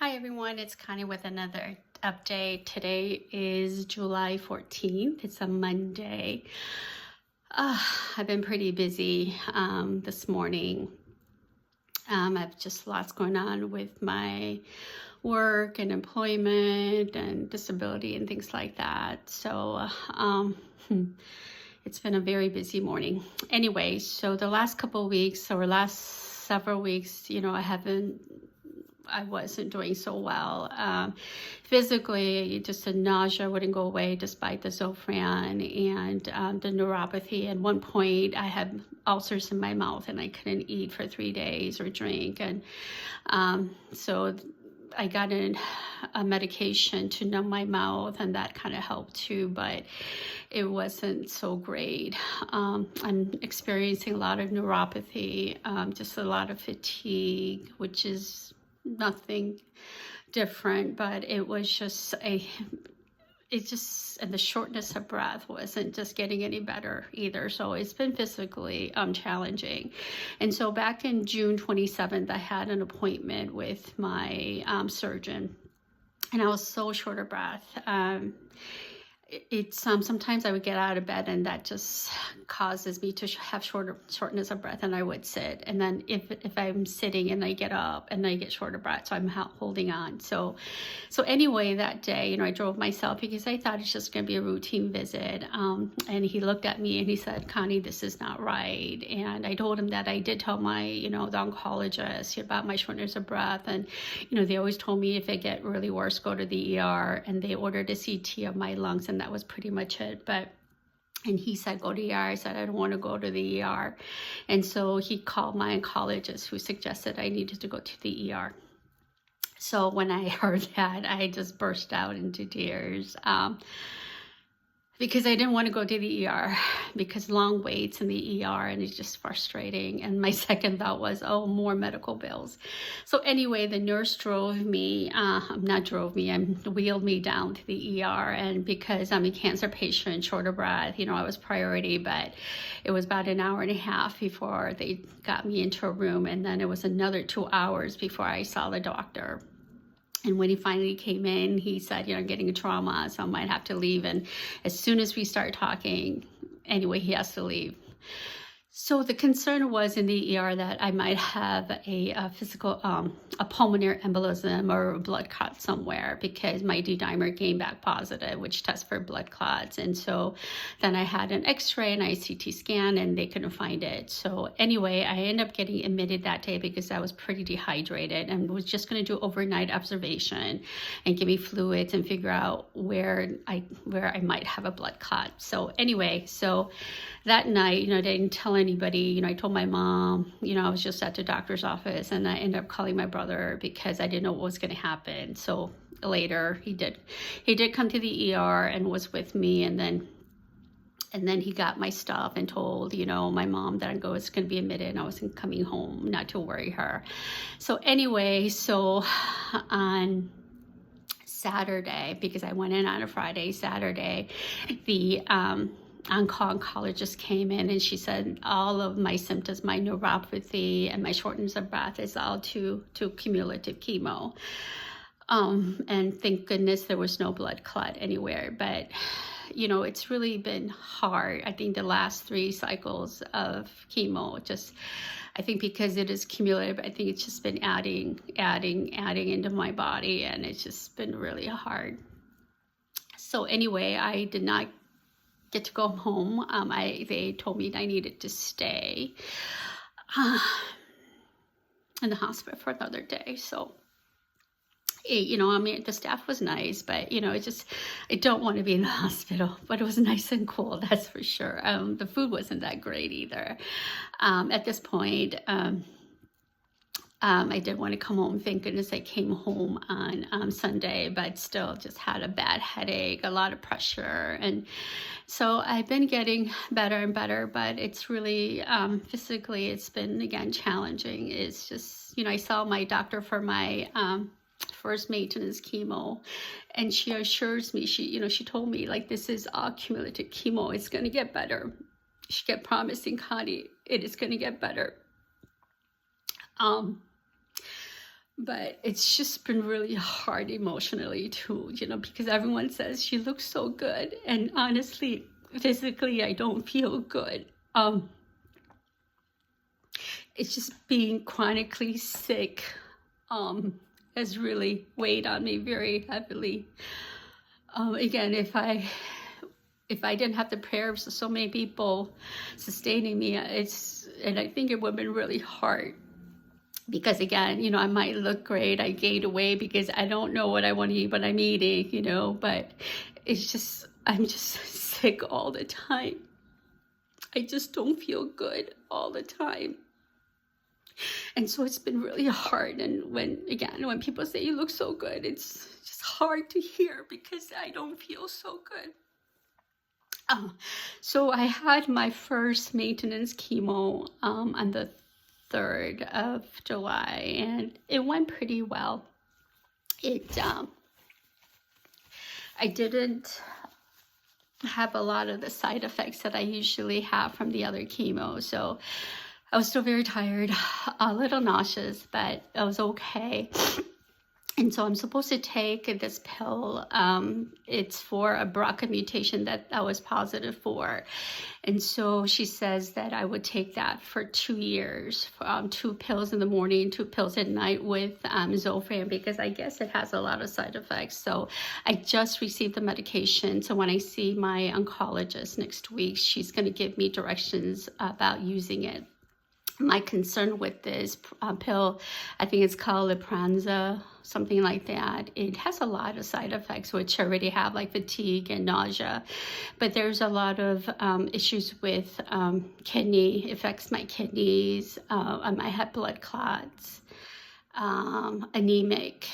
Hi everyone, it's Connie with another update. Today is July 14th. It's a Monday. I've been pretty busy this morning. I've just lots going on with my work and employment and disability and things like that. So it's been a very busy morning. Anyway, so the last couple of weeks or last several weeks, I wasn't doing so well. Physically, just the nausea wouldn't go away despite the Zofran and the neuropathy. At one point, I had ulcers in my mouth and I couldn't eat for 3 days or drink. And so I got a medication to numb my mouth, and that kind of helped too, but it wasn't so great. I'm experiencing a lot of neuropathy, just a lot of fatigue, which is nothing different, but it was just and the shortness of breath wasn't just getting any better either. So it's been physically challenging. And so back in June 27th, I had an appointment with my surgeon, and I was so short of breath. Sometimes I would get out of bed and that just causes me to have shortness of breath, and I would sit. And then if I'm sitting and I get up and I get short of breath, so I'm holding on. So anyway, that day, I drove myself because I thought it's just going to be a routine visit. And he looked at me and he said, "Connie, this is not right." And I told him that I did tell my, the oncologist about my shortness of breath. And, they always told me if it get really worse, go to the ER. And they ordered a CT of my lungs, and that was pretty much it. And he said, go to the ER. I said, I don't want to go to the ER. And so he called my oncologist, who suggested I needed to go to the ER. So when I heard that, I just burst out into tears. Because I didn't want to go to the ER because long waits in the ER, and it's just frustrating. And my second thought was, oh, more medical bills. So anyway, the nurse wheeled me down to the ER. And because I'm a cancer patient, short of breath, I was priority, but it was about an hour and a half before they got me into a room. And then it was another 2 hours before I saw the doctor. And when he finally came in, he said, I'm getting a trauma, so I might have to leave. And as soon as we start talking, anyway, he has to leave. So the concern was in the ER that I might have a pulmonary embolism or a blood clot somewhere, because my D-dimer came back positive, which tests for blood clots. And so then I had an x-ray and a CT scan, and they couldn't find it. So anyway, I ended up getting admitted that day because I was pretty dehydrated and was just going to do overnight observation and give me fluids and figure out where I might have a blood clot. So anyway, that night, I didn't tell anybody. I told my mom, I was just at the doctor's office, and I ended up calling my brother because I didn't know what was going to happen. So later he did come to the ER and was with me, and then he got my stuff and told, my mom that I was going to be admitted and I wasn't coming home, not to worry her. So anyway, on Saturday, because I went in on a Friday, Saturday, the oncologist came in, and she said all of my symptoms, my neuropathy and my shortness of breath, is all to cumulative chemo. And thank goodness there was no blood clot anywhere. But it's really been hard. I think the last 3 cycles of chemo, I think because it is cumulative, I think it's just been adding into my body, and it's just been really hard. So anyway, I did not get to go home. They told me I needed to stay in the hospital for another day. So, the staff was nice, but, I don't want to be in the hospital. But it was nice and cool, that's for sure. The food wasn't that great either. At this point, I did want to come home. Thank goodness I came home on Sunday, but still just had a bad headache, a lot of pressure. And so I've been getting better and better, but it's really, physically, it's been, again, challenging. It's just, I saw my doctor for my first maintenance chemo, and she assures me, she told me, this is all cumulative chemo. It's going to get better. She kept promising, Connie, it is going to get better. But it's just been really hard emotionally too, because everyone says she looks so good. And honestly, physically, I don't feel good. It's just being chronically sick has really weighed on me very heavily. Again, if I didn't have the prayers of so many people sustaining me, and I think it would have been really hard. Because again, I might look great. I gained away because I don't know what I want to eat, but I'm eating, but I'm just sick all the time. I just don't feel good all the time. And so it's been really hard. And when people say you look so good, it's just hard to hear because I don't feel so good. So I had my first maintenance chemo on the 3rd of July, and it went pretty well. I didn't have a lot of the side effects that I usually have from the other chemo. So I was still very tired, a little nauseous, but I was okay. And so I'm supposed to take this pill. It's for a BRCA mutation that I was positive for. And so she says that I would take that for 2 years, 2 pills in the morning, 2 pills at night with Zofran, because I guess it has a lot of side effects. So I just received the medication. So when I see my oncologist next week, she's going to give me directions about using it. My concern with this pill, I think it's called Lipranza, something like that. It has a lot of side effects, which I already have, like fatigue and nausea. But there's a lot of issues with kidney, it affects my kidneys. I might have blood clots, anemic.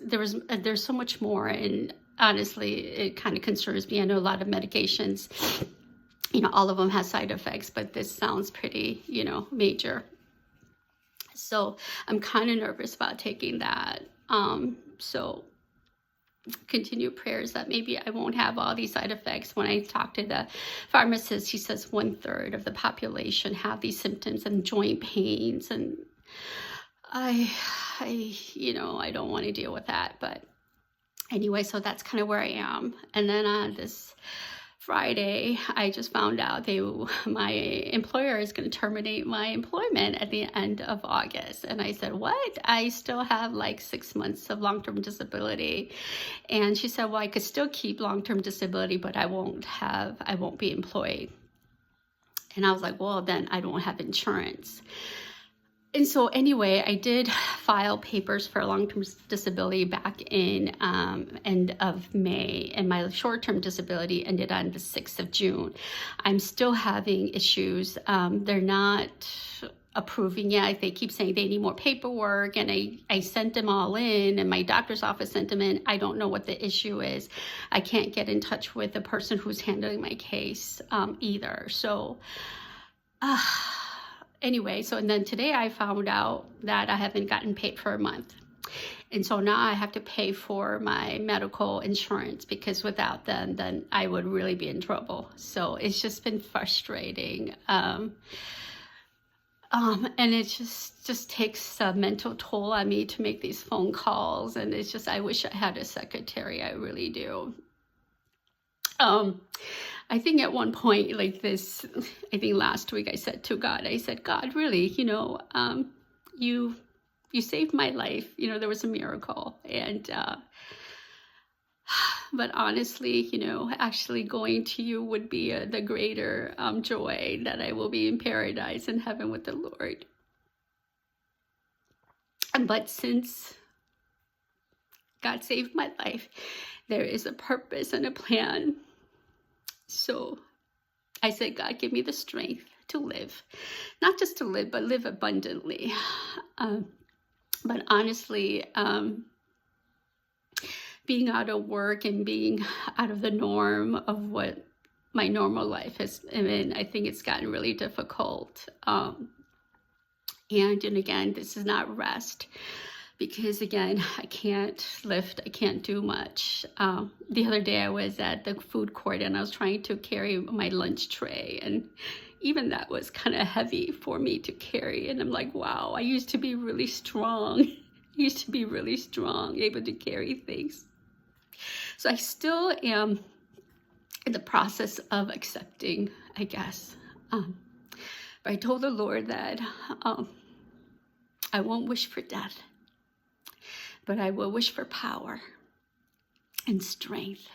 There's so much more. And honestly, it kind of concerns me. I know a lot of medications, all of them have side effects, but this sounds pretty, major. So I'm kind of nervous about taking that. So continue prayers that maybe I won't have all these side effects. When I talk to the pharmacist, he says 1/3 of the population have these symptoms and joint pains. And I don't want to deal with that. But anyway, so that's kind of where I am. And then on this Friday, I just found out my employer is going to terminate my employment at the end of August. And I said, what? I still have like 6 months of long-term disability. And she said, well, I could still keep long-term disability, but I won't be employed. And I was like, well, then I don't have insurance. And so anyway, I did file papers for long-term disability back in end of May, and my short-term disability ended on the 6th of June. I'm still having issues. They're not approving yet. They keep saying they need more paperwork, and I sent them all in, and my doctor's office sent them in. I don't know what the issue is. I can't get in touch with the person who's handling my case either. So anyway, and then today I found out that I haven't gotten paid for a month. And so now I have to pay for my medical insurance, because without them, then I would really be in trouble. So it's just been frustrating. And it just takes a mental toll on me to make these phone calls. And it's just, I wish I had a secretary. I really do. I think at one point like this, I think last week I said to God, God, really, you saved my life. There was a miracle. And, but honestly, actually going to you would be the greater joy, that I will be in paradise in heaven with the Lord. But since God saved my life, there is a purpose and a plan. So I said, God, give me the strength to live, not just to live, but live abundantly. But honestly, being out of work and being out of the norm of what my normal life has been, I think it's gotten really difficult. And again, this is not rest. Because again, I can't lift, I can't do much. The other day I was at the food court and I was trying to carry my lunch tray, and even that was kind of heavy for me to carry. And I'm like, wow, I used to be really strong. I used to be really strong, able to carry things. So I still am in the process of accepting, I guess. But I told the Lord that I won't wish for death, but I will wish for power and strength,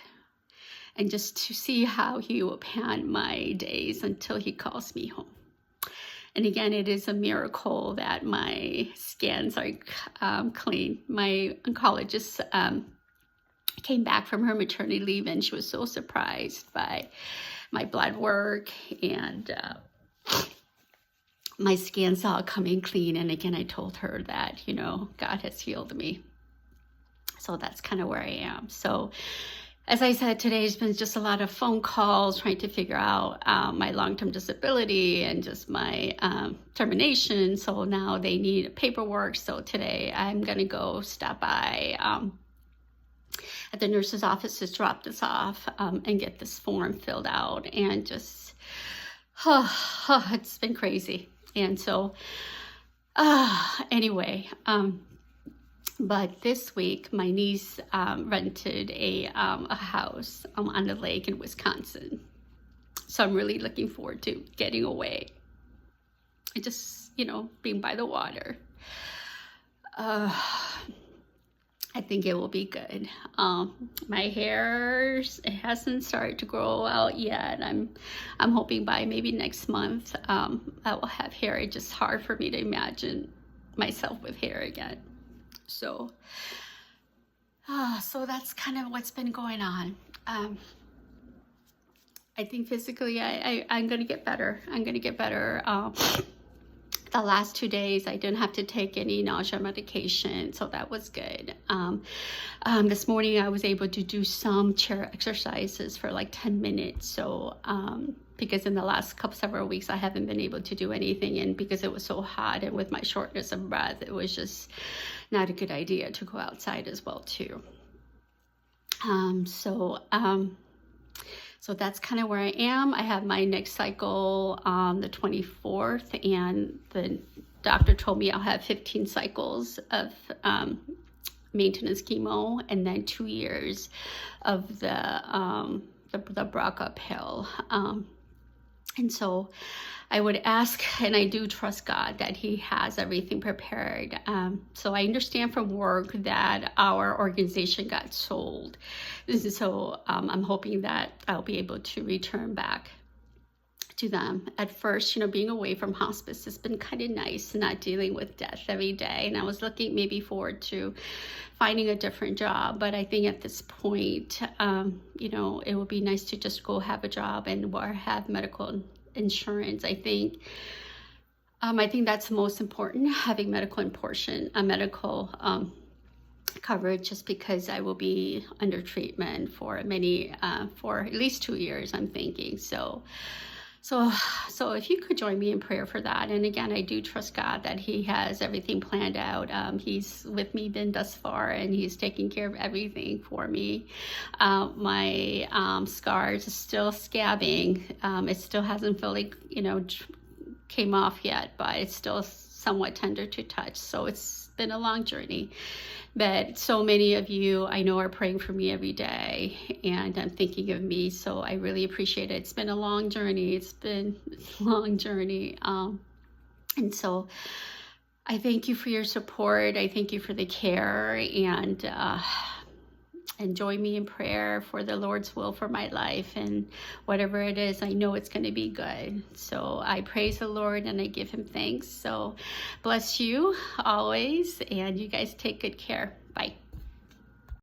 and just to see how he will pan my days until he calls me home. And again, it is a miracle that my scans are clean. My oncologist came back from her maternity leave, and she was so surprised by my blood work and my scans all coming clean. And again, I told her that, you know, God has healed me. So that's kind of where I am. So as I said, today's been just a lot of phone calls trying to figure out my long-term disability and just my termination. So now they need paperwork. So today I'm going to go stop by at the nurse's office to drop this off and get this form filled out. And just, it's been crazy. And so anyway, but this week, my niece rented a house on the lake in Wisconsin. So I'm really looking forward to getting away. And just, you know, being by the water. I think it will be good. My hair, it hasn't started to grow out yet. I'm hoping by maybe next month I will have hair. It's just hard for me to imagine myself with hair again. So that's kind of what's been going on. I think physically I'm going to get better. I'm going to get better. The last 2 days, I didn't have to take any nausea medication, so that was good. This morning, I was able to do some chair exercises for like 10 minutes. So because in the last several weeks, I haven't been able to do anything. And because it was so hot and with my shortness of breath, it was just not a good idea to go outside as well, too. So that's kind of where I am. I have my next cycle on the 24th, and the doctor told me I'll have 15 cycles of maintenance chemo, and then 2 years of the BRCA pill. And so I would ask, and I do trust God that he has everything prepared. So I understand from work that our organization got sold. So I'm hoping that I'll be able to return back to them. At first, you know, being away from hospice has been kind of nice, not dealing with death every day. And I was looking maybe forward to finding a different job. But I think at this point, you know, it would be nice to just go have a job and have medical insurance. I think that's most important, having medical coverage, just because I will be under treatment for for at least 2 years, I'm thinking. So if you could join me in prayer for that. And again, I do trust God that he has everything planned out. He's with me been thus far, and he's taking care of everything for me. My scars are still scabbing. It still hasn't fully, you know, came off yet, but it's still somewhat tender to touch. So it's been a long journey. But so many of you I know are praying for me every day, and I'm thinking of me. So I really appreciate it. It's been a long journey. It's been a long journey. And so I thank you for your support. I thank you for the care, and join me in prayer for the Lord's will for my life, and whatever it is, I know it's going to be good. So I praise the Lord and I give him thanks. So bless you always, and you guys take good care. Bye.